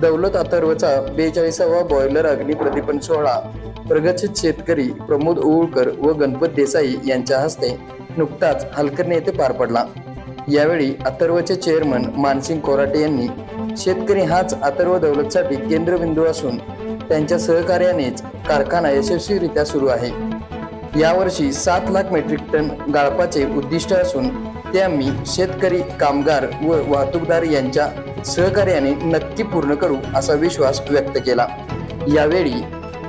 दौलत अथर्वचा 42वा boiler अग्निप्रदीपन सोहळा प्रगतशील शेतकरी प्रमोद ओळकर व गणपत देसाई यांच्या हस्ते नुकताच हलकर्णी येथे पार पडला। यावेळी अथर्वचे चेअरमन मानसिंग कोराटे यांनी शेतकरी हाच अथर्व दौलतसाठी केंद्रबिंदू असून त्यांच्या सहकार्यानेच कारखाना यशस्वीरित्या सुरू आहे। यावर्षी 7 लाख मेट्रिक टन गाळपाचे उद्दिष्ट असून ते आम्ही शेतकरी, कामगार व वाहतूकदार यांच्या सहकार्याने नक्की पूर्ण करू असा विश्वास व्यक्त केला। यावेळी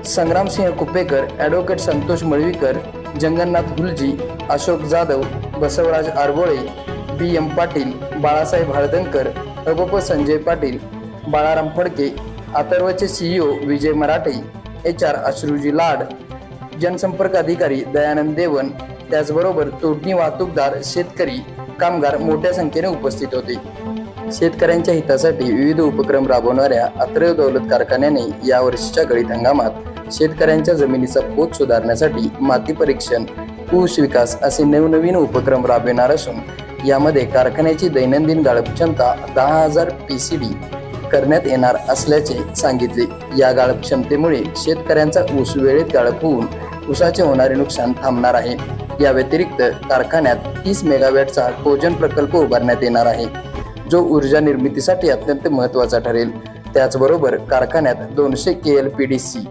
संग्रामसिंह कुपेकर, ॲडव्होकेट संतोष मळवीकर, जंगन्नाथ हुलजी, अशोक जाधव, बसवराज आरबोळे, बी.एम. पाटील, बाळासाहेब हळदणकर, अबप संजय पाटील, बाळाराम फडके, अथर्वचे CEO विजय मराठे, HR अश्रुजी लाड, जनसंपर्क अधिकारी दयानंद देवन, त्याचबरोबर तोडणी वाहतूकदार, शेतकरी, कामगार मोठ्या संख्येने उपस्थित होते। शेतकऱ्यांच्या हितासाठी विविध उपक्रम राबवणाऱ्या अथर्व दौलत कारखान्याने यावर्षीच्या गळीत हंगामात शेतकऱ्यांच्या जमिनीचा पोत सुधारण्यासाठी माती परीक्षण, ऊस विकास असे नवनवीन उपक्रम राबविणार असून यामध्ये कारखान्याची दैनंदिन गाळप क्षमता 10,000 PCD करण्यात येणार असल्याचे सांगितले। या गाळप क्षमतेमुळे शेतकऱ्यांचा ऊस वेळेत गाळप होऊन ऊसाचे होणारे नुकसान थांबणार आहे। या व्यतिरिक्त कारखान्यात 30 मेगावॅटचा कोजन प्रकल्प उभारण्यात येणार आहे, जो ऊर्जा निर्मितीसाठी अत्यंत महत्त्वाचा ठरेल। त्याचबरोबर कारखान्यात 200 KLPDC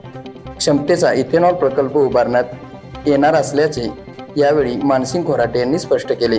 क्षमतेचा इथेनॉल प्रकल्प उभारण्यात येणार असल्याचे यावेळी मानसिंग कोराटे यांनी स्पष्ट केले।